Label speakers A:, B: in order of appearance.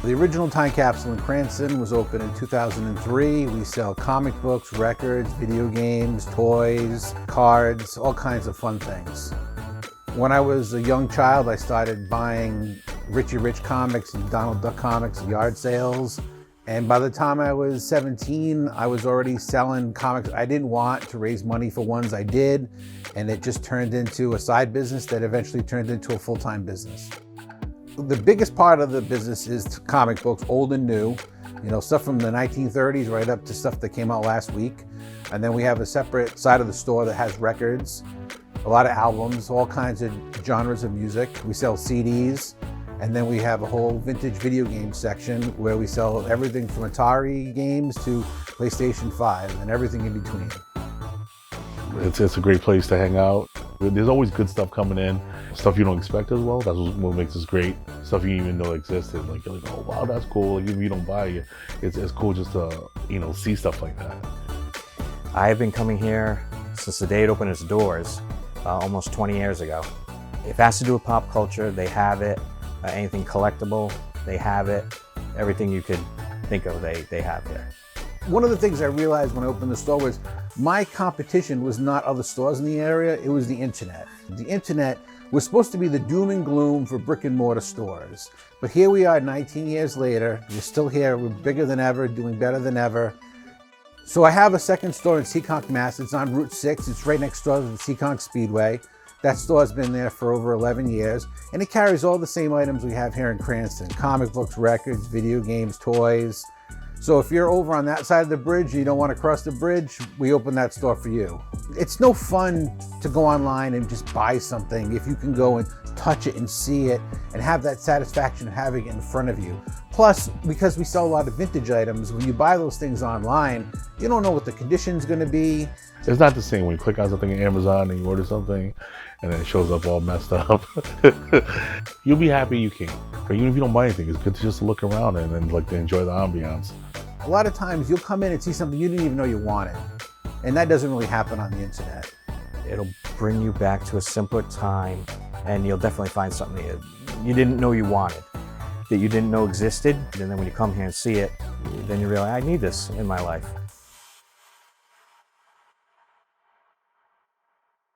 A: The original Time Capsule in Cranston was opened in 2003. We sell comic books, records, video games, toys, cards, all kinds of fun things. When I was a young child, I started buying Richie Rich comics and Donald Duck comics at yard sales. And by the time I was 17, I was already selling comics I didn't want to raise money for ones I did. And it just turned into a side business that eventually turned into a full-time business. The biggest part of the business is comic books, old and new. Stuff from the 1930s right up to stuff that came out last week. And then we have a separate side of the store that has records, a lot of albums, all kinds of genres of music. We sell CDs. And then we have a whole vintage video game section where we sell everything from Atari games to PlayStation 5 and everything in between.
B: It's a great place to hang out. There's always good stuff coming in, stuff you don't expect as well. That's what makes us great. Stuff you didn't even know existed. You're like, oh wow, that's cool. Like, if you don't buy it, it's cool just to see stuff like that.
C: I've been coming here since the day it opened its doors, almost 20 years ago. If it has to do with pop culture, they have it. Anything collectible, they have it. Everything you could think of, they have here.
A: One of the things I realized when I opened the store was my competition was not other stores in the area, it was the internet. The internet was supposed to be the doom and gloom for brick and mortar stores. But here we are 19 years later, we're still here, we're bigger than ever, doing better than ever. So I have a second store in Seekonk, Mass. It's on Route 6, it's right next door to the Seekonk Speedway. That store's been there for over 11 years, and it carries all the same items we have here in Cranston. Comic books, records, video games, toys. So if you're over on that side of the bridge and you don't want to cross the bridge, we open that store for you. It's no fun to go online and just buy something if you can go and touch it and see it and have that satisfaction of having it in front of you. Plus, because we sell a lot of vintage items, when you buy those things online, you don't know what the condition's going to be.
B: It's not the same when you click on something on Amazon and you order something and then it shows up all messed up. You'll be happy you came. Or even if you don't buy anything, it's good to just look around and then to enjoy the ambiance.
A: A lot of times you'll come in and see something you didn't even know you wanted. And that doesn't really happen on the internet.
C: It'll bring you back to a simpler time, and you'll definitely find something that you didn't know you wanted, that you didn't know existed. And then when you come here and see it, then you realize, I need this in my life.